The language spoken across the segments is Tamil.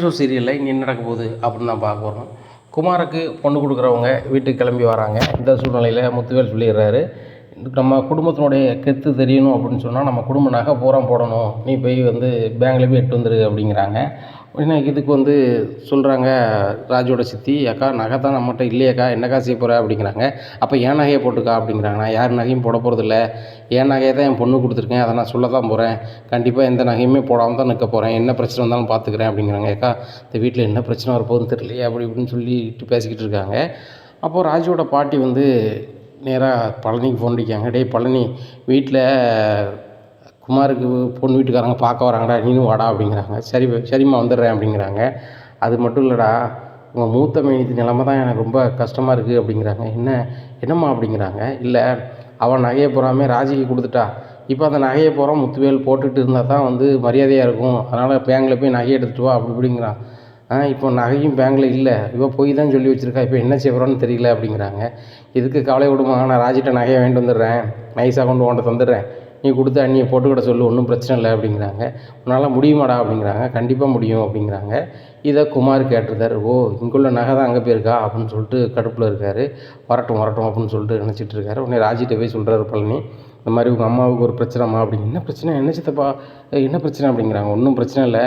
ஷோ சீரியலில் இங்கே என்ன நடக்க போகுது அப்படின்னு தான் பார்க்க போகிறோம். குமாருக்கு பொண்ணு கொடுக்குறவங்க வீட்டுக்கு கிளம்பி வராங்க. இந்த சூழ்நிலையில் முத்துவேல் சொல்லிடுறாரு, நம்ம குடும்பத்தினுடைய கெத்து தெரியணும் அப்படின்னு சொன்னால் நம்ம குடும்ப நகை பூரா போடணும், நீ போய் பேங்கில் போய் எட்டு வந்துரு அப்படிங்கிறாங்க. உடனே இதுக்கு சொல்கிறாங்க ராஜோட சித்தி, அக்கா நகை தான் நம்மகிட்ட இல்லையக்கா, என்னக்கா செய்ய போகிற அப்படிங்கிறாங்க. அப்போ என் நகையை போட்டுக்கா அப்படிங்கிறாங்க. நான் யார் நகையும் போட போகிறதில்ல, என் நகையை தான் என் பொண்ணு கொடுத்துருக்கேன், அதை நான் சொல்ல தான் போகிறேன், கண்டிப்பாக எந்த நகையுமே போடாமல் தான் நிற்க போகிறேன், என்ன பிரச்சனை வந்தாலும் பார்த்துக்கிறேன் அப்படிங்கிறாங்க. அக்கா இந்த வீட்டில் என்ன பிரச்சனை வரப்போகுதுன்னு தெரியலையே அப்படி இப்படின்னு சொல்லிட்டு பேசிக்கிட்டு இருக்காங்க. அப்போது ராஜோட பாட்டி நேராக பழனிக்கு ஃபோன் அடிக்காங்க. டேய் பழனி, வீட்டில் குமாருக்கு பொண்ணு வீட்டுக்காரங்க பார்க்க வராங்கடா, நீனும் வாடா அப்படிங்கிறாங்க. சரிம்மா வந்துடுறேன் அப்படிங்கிறாங்க. அது மட்டும் இல்லைடா, உங்கள் மூத்த மைனி நிலமை தான் எனக்கு ரொம்ப கஷ்டமாக இருக்குது அப்படிங்கிறாங்க. என்னம்மா அப்படிங்கிறாங்க. இல்லை, அவன் நகையை பூராமே ராஜிக்கு கொடுத்துட்டா, இப்போ அந்த நகையை பூரா முத்துவேல் போட்டுட்டு இருந்தால் தான் மரியாதையாக இருக்கும், அதனால் பேங்கில் போய் நகையை எடுத்துகிட்டு வா அப்படி இப்படிங்கிறான். இப்போ நகையும் பேங்கில் இல்லை, இப்போ போய் தான் சொல்லி வச்சுருக்கா, இப்போ என்ன செய்கிறோன்னு தெரியல அப்படிங்கிறாங்க. இதுக்கு கவலை விடுமா, நான் ராஜிட்ட நகையை வாங்கிட்டு வந்துடுறேன், நைஸாக கொண்டு உன்ட்ட தந்துடுறேன், நீ கொடுத்து அண்ணியை போட்டுக்கிட சொல்லு, ஒன்றும் பிரச்சனை இல்லை அப்படிங்கிறாங்க. உன்னால் முடியுமாடா அப்படிங்கிறாங்க. கண்டிப்பாக முடியும் அப்படிங்கிறாங்க. இதை குமார் கேட்டிருந்தார். ஓ, இங்குள்ள நகை தான் அங்கே போயிருக்கா அப்படின்னு சொல்லிட்டு கடுப்பில் இருக்கார். வரட்டும் அப்படின்னு சொல்லிட்டு நினச்சிட்டு இருக்காரு. உடனே ராஜிட்ட போய் சொல்கிறாரு பழனி, இந்த மாதிரி உங்கள் அம்மாவுக்கு ஒரு பிரச்சனைம்மா அப்படிங்க. என்ன பிரச்சனை, என்ன சித்தப்பா, என்ன பிரச்சனை அப்படிங்கிறாங்க. ஒன்றும் பிரச்சனை இல்லை,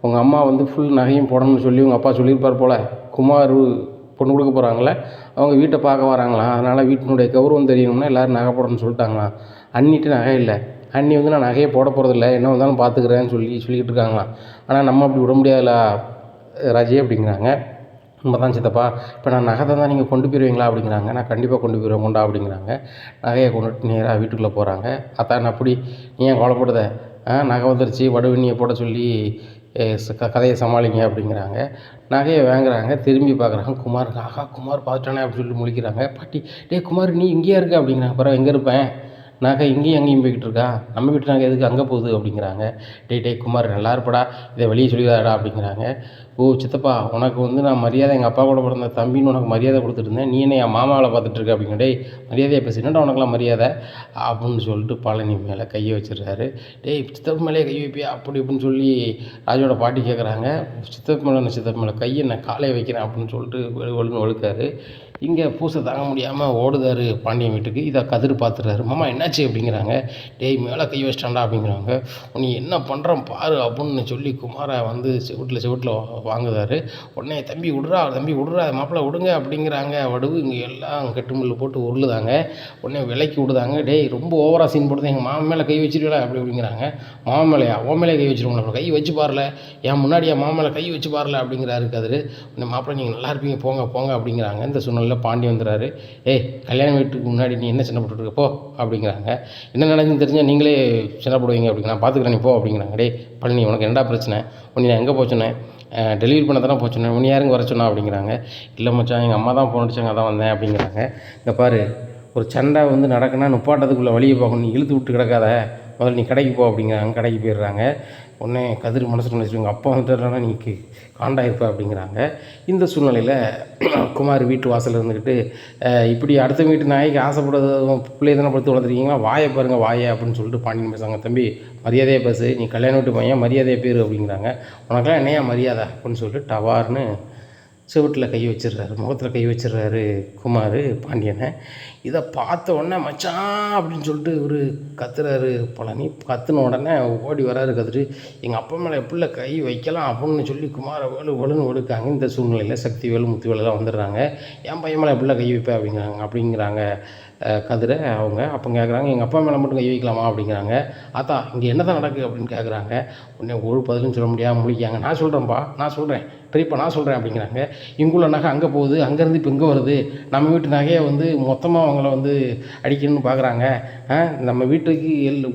உங்கள் அம்மா ஃபுல் நகையும் போடணும்னு சொல்லி உங்கள் அப்பா சொல்லியிருப்பார் போல், குமார் பொண்ணு கொடுக்க போகிறாங்களே, அவங்க வீட்டை பார்க்க வராங்களாம், அதனால் வீட்டினுடைய கௌரவம் தெரியணும்னா எல்லோரும் நகை போடணும்னு சொல்லிட்டாங்களாம். அண்ணிட்டு நகை இல்லை, அண்ணி நான் நகையை போட போகிறதில்ல, என்ன வந்தாலும் பார்த்துக்கிறேன்னு சொல்லிக்கிட்டு இருக்காங்களாம். ஆனால் நம்ம அப்படி விட முடியாதுல்ல ராஜி அப்படிங்கிறாங்க. நம்ம தான் சித்தப்பா, இப்போ நான் நகை தான் நீங்கள் கொண்டு போயிடுவீங்களா அப்படிங்கிறாங்க. நான் கண்டிப்பாக கொண்டு போயிடுவேன் கொண்டா அப்படிங்கிறாங்க. நகையை கொண்டுட்டு நேராக வீட்டுக்குள்ளே போகிறாங்க. அத்தான் அப்படி நீ ஏன் கவலைப்படுத, நகை வந்துருச்சு, வடுவண்ணியை போட சொல்லி கதையை சமாளிங்க அப்படிங்கிறாங்க. நகையை வாங்குறாங்க. திரும்பி பார்க்குறாங்க குமாருக்கு. ஆகா, குமார் பார்த்துட்டானே அப்படின்னு சொல்லி முழிக்கிறாங்க. பாட்டி, டே குமார் நீ இங்கேயா இருக்க அப்படிங்கிறாங்க. அப்புறம் எங்கே இருப்பேன், நகை இங்கேயும் அங்கேயும் போய்கிட்டு இருக்கா, நம்ம வீட்டு நகை எதுக்கு அங்கே போகுது அப்படிங்கிறாங்க. டே குமார் நல்லா இருப்படா, இதை வெளியே சொல்லிடாடா அப்படிங்கிறாங்க. ஓ சித்தப்பா, உனக்கு நான் மரியாதை, எங்கள் அப்பா கூட பிறந்த தம்பின்னு உனக்கு மரியாதை கொடுத்துட்டு இருந்தேன், நீ என்ன என் மாமாவில் பார்த்துட்ருக்க அப்படிங்க. டேய் மரியாதையை பேசுனடா, உனக்குலாம் மரியாதை அப்படின்னு சொல்லிட்டு பழனி மேலே கையை வச்சிடுறாரு. சித்தப்பு மேலே கை வைப்பியா அப்படி இப்படின்னு சொல்லி ராஜோட பாட்டி கேட்குறாங்க. சித்தப்பு மேலே கையை நான் காலையை வைக்கிறேன் அப்படின்னு சொல்லிட்டு ஒழுங்கு ஒழுக்காரு. இங்கே பூசை தாங்க முடியாமல் ஓடுதார் பாண்டியன் வீட்டுக்கு. இதை கதிர் பார்த்துறாரு. மாமா என்னாச்சு அப்படிங்கிறாங்க. டேய் மேலே கை வச்சிட்டான்டா அப்படிங்கிறாங்க. நீ என்ன பண்ணுறான் பாரு அப்படின்னு சொல்லி குமாரை செவுட்டில் வாங்குதார். உடனே தம்பி விடுறா மாப்பிள்ளை விடுங்க அப்படிங்கிறாங்க. வடுவு இங்கே எல்லாம் கெட்டுமுள்ளு போட்டு உருளுதாங்க. உடனே விலைக்கு விடுதாங்க. டேய் ரொம்ப ஓவராக சீன் போடுது, எங்கள் மாமன் மேலே கை வச்சிருவா அப்படிங்கிறாங்க. மாமன் மேலேயா, உன் மேலே கை வச்சிருவோம், கை வச்சு பாரல, என் முன்னாடி என் மாமன் மேலே கை வச்சு பாரல அப்படிங்கிறாரு கதிர். உடனே மாப்பிள்ளை நீங்கள் நல்லா இருப்பீங்க, போங்க அப்படிங்கிறாங்க. இந்த சூழ்நிலை பாண்டி வந்துடுறாரு. கல்யாண வீட்டுக்கு முன்னாடி நீ என்ன சின்ன போட்டுருக்க போ அப்படிங்கிறாங்க. என்ன நடந்துன்னு தெரிஞ்சால் நீங்களே சின்ன போடுவீங்க அப்படிங்க, நான் பார்த்துக்கிறேன் நீ போ அப்படிங்கிறாங்க. பழனி உனக்கு என்னடா பிரச்சனை, உன்னை நான் எங்கே போச்சுனேன், டெலிவரி பண்ண தானே போச்சுனேன், உன்னை யாருங்க வர சொன்னா அப்படிங்கிறாங்க. இல்லை மச்சான், எங்கள் அம்மா தான் ஃபோன் அடிச்சாங்க, அதான் வந்தேன் அப்படிங்கிறாங்க. இங்கே பாரு, ஒரு சண்டை நடக்குன்னா நுப்பாட்டத்துக்குள்ளே வழியை பார்க்கணும், நீ இழுத்து விட்டு கிடக்காத, முதல்ல நீ கடைக்கு போ அப்படிங்கிறாங்க. கடைக்கு போயிடுறாங்க. உடனே கதிர் மனசில் நினச்சிருங்க, அப்பா வந்துடுறாங்கன்னா நீ காண்டாயிருப்ப அப்படிங்கிறாங்க. இந்த சூழ்நிலையில் குமார் வீட்டு வாசலில் இருந்துக்கிட்டு, இப்படி அடுத்த வீட்டு நாய்க்கு ஆசைப்படுறது பிள்ளைய தானே படுத்து வளர்த்துருக்கீங்களா, வாயை பாருங்கள் வாயை அப்படின்னு சொல்லிட்டு பாண்டியன் பேசுவாங்க. தம்பி மரியாதையாக பேசு, நீ கல்யாண வீட்டு பையன், மரியாதையாக பேர் அப்படிங்கிறாங்க. உனக்கெல்லாம் என்னையா மரியாதை அப்படின்னு சொல்லிட்டு டவார்னு செவட்டில் கை வச்சிடுறாரு, முகத்தில் கை வச்சிடுறாரு குமார் பாண்டியனை. இதை பார்த்த உடனே மச்சான் அப்படின்னு சொல்லிட்டு இவர் கத்துறாரு பழனி. கத்துன உடனே ஓடி வராரு கதிர். எங்கள் அப்பா மேலே எப்படில கை வைக்கலாம் அப்படின்னு சொல்லி குமாரை வலுன்னு ஒடுக்காங்க. இந்த சூழ்நிலையில் சக்திவேலு முத்துவேலெலாம் வந்துடுறாங்க. என் பையன் மேலே எப்படில கை வைப்பேன் அப்படிங்கிறாங்க கதிரை அவங்க. அப்போ கேட்குறாங்க, எங்கள் அப்பா மேலே மட்டும் கை வைக்கலாமா அப்படிங்கிறாங்க. ஆத்தா இங்கே என்ன தான் நடக்குது அப்படின்னு கேட்குறாங்க. உடனே ஒரு பதிலும் சொல்ல முடியாமல் முடிக்காங்க. நான் சொல்கிறேன் பெரியப்பா, நான் சொல்கிறேன் அப்படிங்கிறாங்க. இங்குள்ள நகை அங்கே போகுது, அங்கேருந்து இப்போ இங்கே வருது, நம்ம வீட்டு நகையை மொத்தமாக அவங்கள அடிக்கணும்னு பார்க்குறாங்க. நம்ம வீட்டுக்கு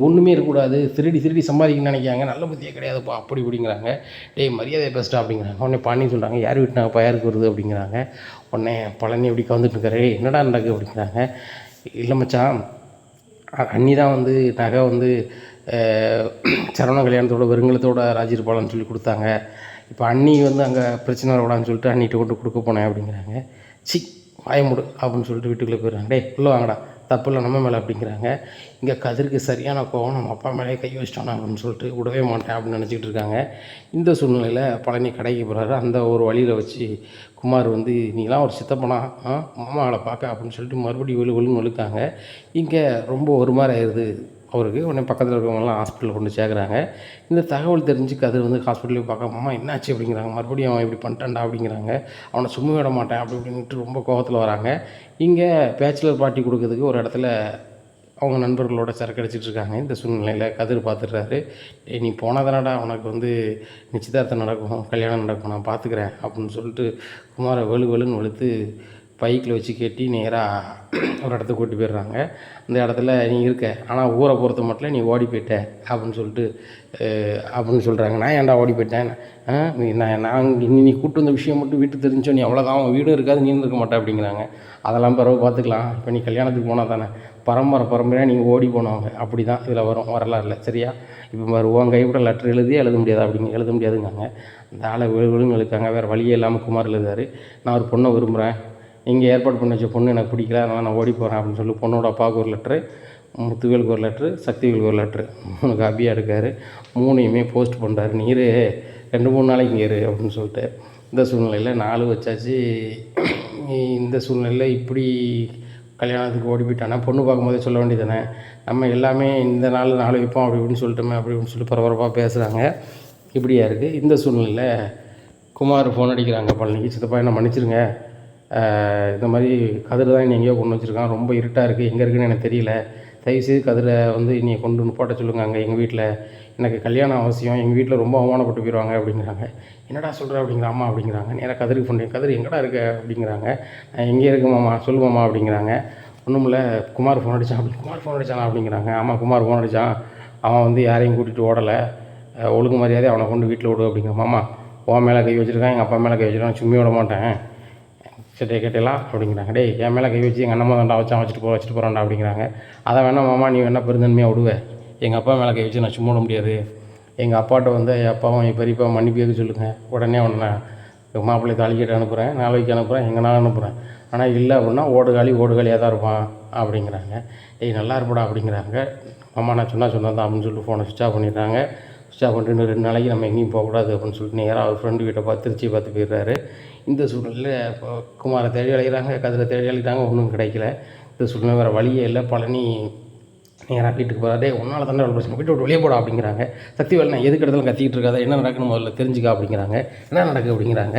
ஒன்றுமே இருக்கக்கூடாது, திருடி சம்பாதிக்கணும்னு நினைக்கிறாங்க, நல்ல புத்தியே கிடையாதுப்பா அப்படி இப்படிங்கிறாங்க. மரியாதையை பேசிட்டா அப்படிங்கிறாங்க. உடனே பாண்டி சொல்கிறாங்க, யார் வீட்டு நகை யாருக்கு வருது அப்படிங்கிறாங்க. உடனே பழனி எப்படி கவந்துட்டு இருக்காரு, என்னடா நடக்குது அப்படிங்கிறாங்க. இல்லை மச்சான், அண்ணி தான் நகை சரவண கல்யாணத்தோட வெறுங்கலத்தோட ராஜிருப்பாளன்னு சொல்லி கொடுத்தாங்க. இப்போ அண்ணி அங்கே பிரச்சனை வரக்கூடாதுன்னு சொல்லிட்டு அண்ணிகிட்ட கொண்டு கொடுக்க போனேன் அப்படிங்கிறாங்க. வாய மூடு அப்படின்னு சொல்லிட்டு வீட்டுக்குள்ளே போயிடுறாங்க. உள்ளே வாங்கடா தப்பில்லை நம்ம மேலே அப்படிங்கிறாங்க. இங்கே கதிருக்கு சரியான கோவம், நம்ம அப்பா மேலேயே கை வச்சிட்டோம் அப்படின்னு சொல்லிட்டு விடவே மாட்டேன் அப்படின்னு நினச்சிக்கிட்டு இருக்காங்க. இந்த சூழ்நிலையில் பழனி கடைக்கு போகிறாரு. அந்த ஒரு வழியில் வச்சு குமார் வந்து நீலாம் ஒரு சித்தப்பனா மாமாவை பார்க்க அப்படின்னு சொல்லிட்டு மறுபடியும் விழுன்னு வழுக்காங்க. இங்கே ரொம்ப ஒரு மாதிரி ஆயிடுது அவருக்கு. உடனே பக்கத்தில் இருக்கிறவங்கலாம் ஹாஸ்பிட்டலில் கொண்டு சேர்க்குறாங்க. இந்த தகவல் தெரிஞ்சு கதிர் வந்து ஹாஸ்பிட்டலுக்கு பார்க்க மாமா என்னாச்சு அப்படிங்கிறாங்க. மறுபடியும் அவன் இப்படி பண்ணிட்டான்டா அப்படிங்கிறாங்க. அவனை சும்மா விட மாட்டேன் அப்படி இப்படின்ட்டு ரொம்ப கோவத்தில் வராங்க. இங்கே பேச்சுலர் பார்ட்டி கொடுக்கறதுக்கு ஒரு இடத்துல அவங்க நண்பர்களோட சரக்கு அடிச்சிட்டு இருக்காங்க. இந்த சூழ்நிலையில் கதிர் பார்த்துடுறாரு. நீ போனதானடா உனக்கு வந்து நிச்சயதார்த்தம் நடக்கும், கல்யாணம் நடக்கும், நான் பார்த்துக்கிறேன் அப்படின்னு சொல்லிட்டு குமாரை வெளுன்னு வெளுத்து பைக்கில் வச்சு கட்டி நேராக ஒரு இடத்துக்கு கூட்டி போயிடுறாங்க. அந்த இடத்துல நீ இருக்க, ஆனால் ஊரை பொறுத்த மட்டும் நீ ஓடி போயிட்ட அப்படின்னு சொல்கிறாங்க. நான் ஏன்டா ஓடி போயிட்டேன், நான் நீ கூப்பிட்டு வந்த விஷயம் மட்டும் வீட்டுக்கு தெரிஞ்சோ நீ அவ்வளோதான், அவன் வீடும் இருக்காது, நீ இருக்க மாட்டேன் அப்படிங்கிறாங்க. அதெல்லாம் பிறகு பார்த்துக்கலாம், இப்போ நீ கல்யாணத்துக்கு போனால் தானே பரம்பரையாக நீங்கள் ஓடி போனவங்க, அப்படி தான் இதில் வரும் வரலாறுல. சரியா? இப்போ உன் கைவிட லெட்டர் எழுத முடியாது எழுத முடியாதுங்காங்க. அந்த ஆளை விழுன்னு எழுக்காங்க. வேறு வழியே இல்லாமல் குமார் எழுதாரு. நான் ஒரு பொண்ணை விரும்புகிறேன், இங்கே ஏற்பாடு பண்ணி வச்ச பொண்ணு எனக்கு பிடிக்கல, அதனால் நான் ஓடி போகிறேன் அப்படின்னு சொல்லி பொண்ணோட அப்பாவுக்கு ஒரு லெட்ரு, முத்துவேலுக்கு ஒரு லெட்ரு, சக்திவேலுக்கு ஒரு லெட்ரு, 3 காப்பியாக எடுக்கார். 3யுமே போஸ்ட் பண்ணுறாரு. நீர் 2-3 நாளைக்கு இங்கே இரு அப்படின்னு சொல்லிட்டு. இந்த சூழ்நிலையில் 4 வச்சாச்சு. இந்த சூழ்நிலையில் இப்படி கல்யாணத்துக்கு ஓடி போயிட்டானா பொண்ணு பார்க்கும்போதே சொல்ல வேண்டியதானே, நம்ம எல்லாமே இந்த நாள் வைப்போம் அப்படி இப்படின்னு சொல்லிட்டோமே அப்படின்னு சொல்லி பரபரப்பாக பேசுகிறாங்க. இப்படியா இருக்குது. இந்த சூழ்நிலையில் குமார் ஃபோன் அடிக்கிறாங்க பழனிக்கு. சித்தப்பா என்ன மன்னிச்சிருங்க, இந்த மாதிரி கதிரை தான் எங்கேயோ கொண்டு வச்சுருக்கான், ரொம்ப இருட்டாக இருக்குது, எங்கே இருக்குதுன்னு எனக்கு தெரியல, தயவுசெய்து கதிரை வந்து நீ கொண்டு நிப்பாட்ட சொல்லுங்க, அங்கே எங்கள் வீட்டில் எனக்கு கல்யாணம் அவசியம், எங்கள் வீட்டில் ரொம்ப அவமானப்பட்டு போயிடுவாங்க அப்படிங்கிறாங்க. என்னடா சொல்கிற அப்படிங்கிற அம்மா அப்படிங்கிறாங்க. நேராக கதிருக்கு ஃபோன், கதிர் எங்கடா இருக்க அப்படிங்கிறாங்க. எங்கே இருக்கு மாமா சொல்லு மாமா அப்படிங்கிறாங்க. ஒன்றும் இல்லை, குமார் ஃபோன் அடித்தான் குமார் ஃபோன் அடித்தானா அப்படிங்கிறாங்க. ஆமாம் குமார் ஃபோன் அடித்தான், அவன் வந்து யாரையும் கூட்டிகிட்டு ஓடலை, ஒழுங்கு மரியாதை அவனை கொண்டு வீட்டில் விடு அப்படிங்கிற. மாமா உன் மேலே கை வச்சுருக்கான், எங்கள் அப்பா மேலே கை வச்சுருக்கான், சும்மி விட மாட்டேன், சரி கேட்டலாம் அப்படிங்கிறாங்க. டேய் என் மேலே கை வச்சு எங்கள் அண்ணம்மா தாண்டா வச்சுட்டு போகிறான்டா அப்படிங்கிறாங்க. அதை வேணா மாமா நீ வேணா பெருந்தன்மையாக விடுவேன், எங்கள் அப்பா மேலே கை வச்சு நான் சும்மா விட முடியாது, எங்கள் அப்பாட்ட வந்து என் அப்பாவும் என் பெரியப்பா மன்னிப்பு கேட்க சொல்லுங்கள், உடனே அவனை நான் மாப்பிள்ளை தாலிக்கிட்டு அனுப்புகிறேன், நாளைக்கு அனுப்புகிறேன், எங்கன்னா அனுப்புகிறேன், ஆனால் இல்லை அப்படின்னா ஓடுகாலியாக தான் இருப்பான் அப்படிங்கிறாங்க. நல்லா இருப்படா அப்படிங்கிறாங்க. மாமா நான் சொன்னதான் அப்படின்னு சொல்லிட்டு ஃபோனை சுவிட்ச் ஆஃப் பண்ணிடுறாங்க. சுவிட்ச் ஆஃப் பண்ணிட்டு 2 நாளைக்கு நம்ம எங்கேயும் போகக்கூடாது அப்படின்னு சொல்லிட்டு நேராக அவர் ஃப்ரெண்டு வீட்டை திருச்சியை பார்த்து போயிடுறாரு. இந்த சூழ்நிலையில் இப்போ குமாரை தேடி அழைக்கிறாங்க, கதிரை தேடி அழைக்கிறாங்க, ஒன்றும் கிடைக்கல. இந்த சூழ்நிலை வேறு வழியே இல்லை. பழனி நேராக வீட்டுக்கு போகிறாரு. உன்னால் தானே பிரச்சனை, வீட்டை விட்டு வெளியே போடா அப்படிங்கிறாங்க. சக்திவேல் நான் எதுக்கு இடத்துல கத்திக்கிட்டு இருக்காத, என்ன நடக்குன்னு முதல்ல தெரிஞ்சுக்கா அப்படிங்கிறாங்க. என்ன நடக்குது அப்படிங்கிறாங்க.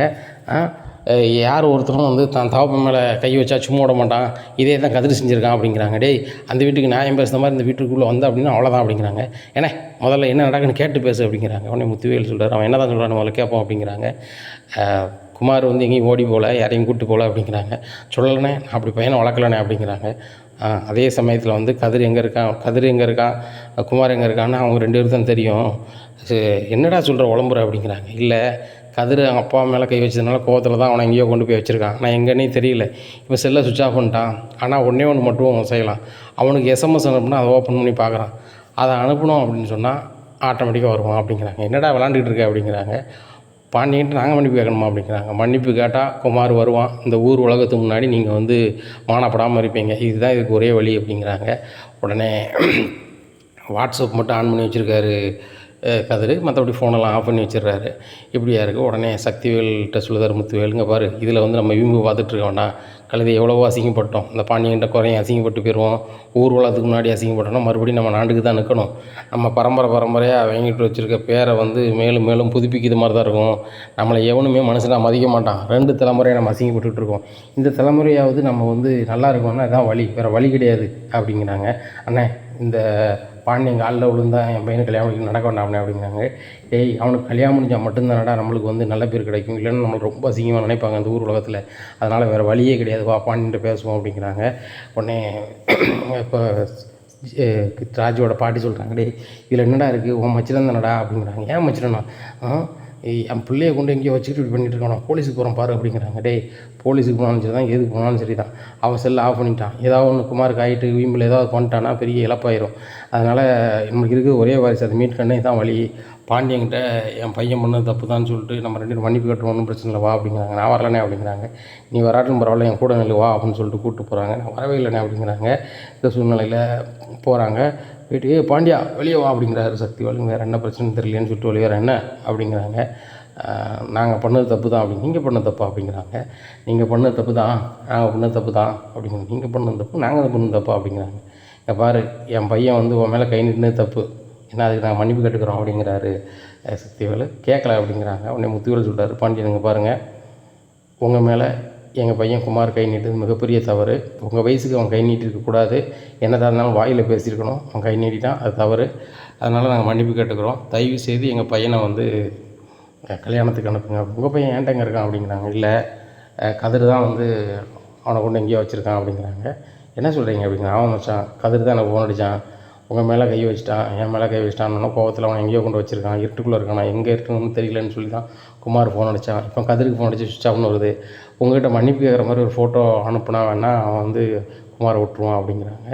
யார் ஒருத்தரும் வந்து தான் தகப்பன் மேலே கை வச்சா சும்மா விட மாட்டான், இதே தான் கதிர் செஞ்சுருக்கான் அப்படிங்கிறாங்க. டேய் அந்த வீட்டுக்கு நியாயம் பேசுகிற மாதிரி இந்த வீட்டுக்குள்ளே வந்து அப்படின்னா அவ்வளோதான் அப்படிங்கிறாங்க. ஏன்னா முதல்ல என்ன நடக்குன்னு கேட்டு பேசு அப்படிங்கிறாங்க. உடனே முத்துவேல் சொல்கிறார், அவன் என்ன தான் சொல்கிறான் முதல்ல கேட்போம் அப்படிங்கிறாங்க. குமார் வந்து எங்கேயும் ஓடி போகல, யாரையும் கூப்பிட்டு போகல அப்படிங்கிறாங்க. சொல்லலைண்ணே அப்படி பையனை வளர்க்கலண்ணே அப்படிங்கிறாங்க. அதே சமயத்தில் வந்து கதிர் எங்கே இருக்கான் குமார் எங்கே இருக்கான்னு அவங்க 2 பேரும் தான் தெரியும். என்னடா சொல்கிற உளம்புற அப்படிங்கிறாங்க. இல்லை கதிர் அவங்க அப்பா மேலே கை வச்சதுனால கோவத்தில் தான் அவனை எங்கேயோ கொண்டு போய் வச்சுருக்கான், நான் எங்கன்னே தெரியல, இப்போ செல்லை சுவிட்ச் ஆஃப் பண்ணிட்டான், ஆனால் ஒன்றே ஒன்று மட்டும் செய்யலாம், அவனுக்கு எஸ்எம்எஸ் அனுப்புனா அதை ஓப்பன் பண்ணி பார்க்குறான், அதை அனுப்பணும் அப்படின்னு சொன்னால் ஆட்டோமேட்டிக்காக வருவான் அப்படிங்கிறாங்க. என்னடா விளாண்டுக்கிட்டு இருக்க அப்படிங்கிறாங்க. பாண்டியன்ட்டு நாங்கள் மன்னிப்பு கேட்கணுமா அப்படிங்கிறாங்க. மன்னிப்பு கேட்டால் குமார் வருவான், இந்த ஊர் உலகத்துக்கு முன்னாடி நீங்கள் வந்து மானப்படாமல் இருப்பீங்க, இதுதான் இதுக்கு ஒரே வழி அப்படிங்கிறாங்க. உடனே வாட்ஸ்அப் மட்டும் ஆன் பண்ணி வச்சுருக்காரு கதிர், மற்றபடி ஃபோனெல்லாம் ஆஃப் பண்ணி வச்சிடுறாரு. இப்படியா இருக்குது. உடனே சக்திவேல்கிட்ட சொல்லுதார் முத்துவேலுங்க, பாரு இதில் வந்து நம்ம வீம்பு பார்த்துட்ருக்க வேண்டாம், கழுதை எவ்வளவோ அசிங்கப்பட்டோம், இந்த பாண்டியன்கிட்ட குறையும் அசிங்கப்பட்டு போயிடுவோம், ஊர் உலகத்துக்கு முன்னாடி அசிங்கப்பட்டோம்னா மறுபடியும் நம்ம நாட்டுக்கு தான் நிற்கணும், நம்ம பரம்பரையாக வாங்கிட்டு வச்சுருக்க பேரை வந்து மேலும் மேலும் புதுப்பிக்கிற மாதிரி தான் இருக்கும், நம்மளை எவனுமே மனுஷனாக மதிக்க மாட்டான், 2 தலைமுறையை நம்ம அசிங்கப்பட்டுட்டு இருக்கோம், இந்த தலைமுறையாவது நம்ம வந்து நல்லா இருக்கோம்னா இதான் வழி, வேறு வழி கிடையாது அப்படிங்கிறாங்க. அண்ணே இந்த பாண்டியன் காலில் விழுந்தா என் பையனுக்கு கல்யாணம் நடக்க வேண்டாம் அப்படிங்கிறாங்க. டேய் அவனுக்கு கல்யாணம் முடிஞ்சால் மட்டும்தானடா நம்மளுக்கு வந்து நல்ல பேர் கிடைக்கும், இல்லைன்னு நம்மளுக்கு ரொம்ப அசிங்கமாக நினைப்பாங்க அந்த ஊர் உலகத்தில், அதனால் வேறு வழியே கிடையாது, வா பாண்டியன்ட்டு பேசுவோம் அப்படிங்கிறாங்க. உடனே இப்போ ராஜுவோட பாட்டி சொல்கிறாங்க, டேய் இதில் என்னடா இருக்குது, உன் மச்சிடம் தானடா அப்படிங்கிறாங்க. ஏன் மச்சிடனா, என் பிள்ளையை கொண்டு எங்கேயோ வச்சுக்கிட்டு இப்படி பண்ணிட்டு இருக்கான், போலீஸுக்கு போகிறோம் பாரு அப்படிங்கிறாங்க. டேய் போலீஸுக்கு போனாலும் சரி தான், எதுக்கு போனாலும் சரி தான், அவன் செல்லை ஆஃப் பண்ணிட்டான், ஏதாவது ஒன்று குமாருக்கு ஆகிட்டு வீம்பில் ஏதாவது பண்ணிட்டான்னா பெரிய இழப்பாயிரும், அதனால் நம்மளுக்கு இருக்குது ஒரே வாரிசு, அதை மீட் பண்ணே தான் வழி, பாண்டியன்கிட்ட என் பையன் பண்ணது தப்பு தான் சொல்லிட்டு நம்ம 2 பேரும் மன்னிப்பு கேட்டுருவோம், ஒன்றும் பிரச்சனை இல்லை வா அப்படிங்கிறாங்க. நான் வரலண்ணே அப்படிங்கிறாங்க. நீ வராட்டும் பரவாயில்ல, என் கூட நில்லு வா அப்படின்னு சொல்லிட்டு கூப்பிட்டு போகிறாங்க. நான் வரவே இல்லைண்ணே அப்படிங்கிறாங்க. இந்த சூழ்நிலையில் போகிறாங்க. போயிட்டு பாண்டியா வெளியே வா அப்படிங்கிறாரு சக்திவேல். வேறு என்ன பிரச்சனை தெரியலேன்னு சொல்லிட்டு வெளியே என்ன அப்படிங்கிறாங்க. நாங்கள் பண்ணது தப்பு தான் அப்படின்னு. நீங்கள் பண்ணது தப்பா அப்படிங்கிறாங்க. நீங்கள் பண்ணது தப்பு தான், நாங்கள் பண்ணது தப்பு தான் அப்படிங்கிறாங்க. நீங்கள் பண்ணது தப்பு, நாங்கள் பண்ணது தப்பா அப்படிங்கிறாங்க. இங்கே பாரு, என் பையன் வந்து உன் மேலே கை நீட்டினது தப்பு, ஏன்னா அதுக்கு நாங்கள் மன்னிப்பு கேட்டுக்கிறோம் அப்படிங்கிறாரு சக்திவேல். கேட்கல அப்படிங்கிறாங்க. உடனே முத்துவேல் சொல்கிறாரு, பாண்டியனுங்க பாருங்கள், உங்கள் மேலே எங்கள் பையன் குமார் கை நீட்டுறது மிகப்பெரிய தவறு. உங்கள் வயசுக்கு அவன் கை நீட்டிருக்கக்கூடாது. என்னதான் இருந்தாலும் வாயில் பேசியிருக்கணும். அவன் கை நீட்டிட்டான், அது தவறு. அதனால் நாங்கள் மன்னிப்பு கேட்டுக்கிறோம். தயவு செய்து எங்கள் பையனை வந்து கல்யாணத்துக்கு அனுப்புங்க. உங்கள் பையன் ஏன்ட்டங்க இருக்கான் அப்படிங்கிறாங்க. இல்லை, கதிர் தான் வந்து அவனை கொண்டு எங்கேயோ வச்சுருக்கான் அப்படிங்கிறாங்க. என்ன சொல்கிறீங்க அப்படிங்கிறான். அவன் வச்சான், கதிர் தான் எனக்கு ஃபோன் அடித்தான், உங்கள் மேலே கை வச்சிட்டான், என் மேலே கை வச்சிட்டான்னு கோவத்தில் அவனை எங்கேயோ கொண்டு வச்சுருக்கான், இருட்டுக்குள்ளே இருக்கான், எங்கே இருக்குன்னு தெரியலன்னு சொல்லி தான் குமார் ஃபோன் அடித்தான். இப்போ கதிருக்கு ஃபோன் அடித்து சுவிட்ச் ஆஃப்னு வருது. உங்கள்கிட்ட மன்னிப்பு கேட்குற மாதிரி ஒரு ஃபோட்டோ அனுப்புனா வேணா அவன் வந்து குமாரை விட்டுருவான் அப்படிங்கிறாங்க.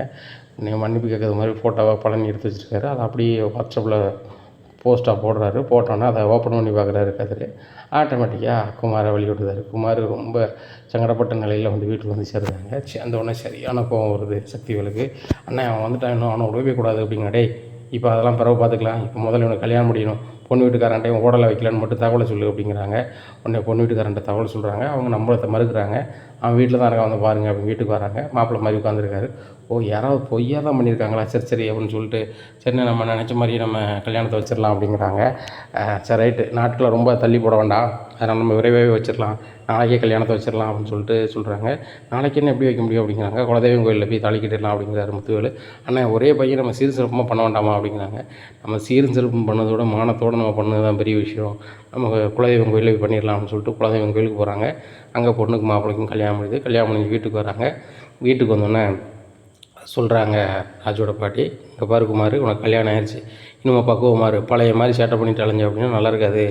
நீங்கள் மன்னிப்பு கேட்குற மாதிரி ஃபோட்டோவை பழனி எடுத்து வச்சுருக்காரு. அதை அப்படியே வாட்ஸ்அப்பில் போஸ்ட்டாக போடுறாரு. போட்டோன்னா அதை ஓப்பன் பண்ணி பார்க்குறாரு கதிர். ஆட்டோமேட்டிக்காக குமாரை வெளியே விட்டுறாரு. குமார் ரொம்ப சங்கடப்பட்ட நிலையில் வந்து வீட்டுக்கு வந்து சேர்ந்தாங்க. சேர்ந்த உடனே சரியான கோவம் வருது சக்திவேலுக்கு. அண்ணா அவன் வந்துட்டான், இன்னும் அவனை விடவே கூடாது அப்படிங்கிற. டேய், இப்போ அதெல்லாம் பிறகு பார்த்துக்கலாம், இப்போ முதல்ல இவனுக்கு கல்யாணம் முடியணும், பொண்ணு வீட்டுக்காரன்ட்டே ஓடலை வைக்கலான்னு மட்டும் தகவலை சொல்லு அப்படிங்கிறாங்க. உடனே பொண்ணு வீட்டுக்காரன்ட்ட தகவல் சொல்கிறாங்க. அவங்க நம்மளத்தை மறுக்கிறாங்க. அவன் வீட்டில் தான் இருக்கான், வந்து பாருங்கள் அப்படின்னு வீட்டுக்கு வராங்க. மாப்பிள்ளை மாதிரி உட்காந்துருக்காரு. ஓ, யாராவது பொய்யாக தான் பண்ணியிருக்காங்களா, சரி சரி அப்படின்னு சொல்லிட்டு, சரி நம்ம நினச்ச மாதிரியே நம்ம கல்யாணத்தை வச்சிடலாம் அப்படிங்கிறாங்க. சரி ரைட்டு, நாட்டில் ரொம்ப தள்ளி போட வேண்டாம், அதனால் நம்ம விரைவாகவே வச்சிடலாம், நாளைக்கே கல்யாணத்தை வச்சிடலாம் அப்படின்னு சொல்லிட்டு சொல்கிறாங்க. நாளைக்கு என்ன எப்படி வைக்க முடியும் அப்படிங்கிறாங்க. குலதெய்வம் கோயிலில் போய் தாலி கட்டிடலாம் அப்படிங்கிறாரு முத்துவேல். ஆனால் ஒரே பையன் நம்ம சீர் சிறப்பமாக பண்ண வேண்டாமா அப்படிங்கிறாங்க. நம்ம சீரும் சிறப்பும் பண்ணதோட மானத்தோடு நம்ம பண்ணது தான் பெரிய விஷயம், நம்ம குலதெய்வம் கோயிலில் போய் பண்ணிடலாம் அப்படின்னு சொல்லிட்டு குலதெய்வம் கோயிலுக்கு போகிறாங்க. அங்கே பொண்ணுக்கு மாப்பிள்ளைக்கும் கல்யாணம் முடியுது. கல்யாணம் முடிஞ்சு வீட்டுக்கு வராங்க. வீட்டுக்கு வந்தோடனே சொல்கிறாங்க ராஜோட பாட்டி, இங்கே பாரு குமார், உனக்கு கல்யாணம் ஆயிடுச்சு, இன்னும் பக்குவமாரு, பழைய மாதிரி சேட்டை பண்ணிட்டு அலைஞ்ச அப்படின்னா நல்லா இருக்காது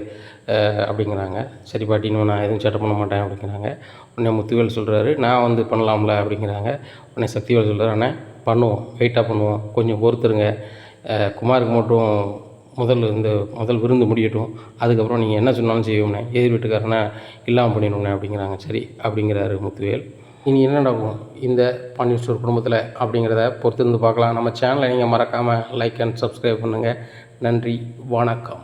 அப்படிங்கிறாங்க. சரி பாட்டி, இன்னும் நான் எதுவும் சேட்டை பண்ண மாட்டேன் அப்படிங்கிறாங்க. உடனே முத்துவேல் சொல்கிறாரு, நான் வந்து பண்ணலாம்ல அப்படிங்கிறாங்க. உடனே சக்திவேல் சொல்கிறார், அண்ணே பண்ணுவோம், வெயிட்டாக பண்ணுவோம், கொஞ்சம் பொறுத்துருங்க, குமாருக்கு மட்டும் முதல் விருந்து முடியட்டும், அதுக்கப்புறம் நீங்கள் என்ன சொன்னாலும் செய்வோம்ண்ணே, எதிர் வீட்டுக்காரனா இல்லாமல் பண்ணிடணும்ண்ணே அப்படிங்கிறாங்க. சரி அப்படிங்கிறாரு முத்துவேல். இனி என்ன நடக்கும் இந்த பாண்டியன் ஸ்டோர் குடும்பத்தில் அப்படிங்கிறத பொறுத்திருந்து பார்க்கலாம். நம்ம சேனலை நீங்கள் மறக்காமல் லைக் அண்ட் சப்ஸ்கிரைப் பண்ணுங்கள். நன்றி, வணக்கம்.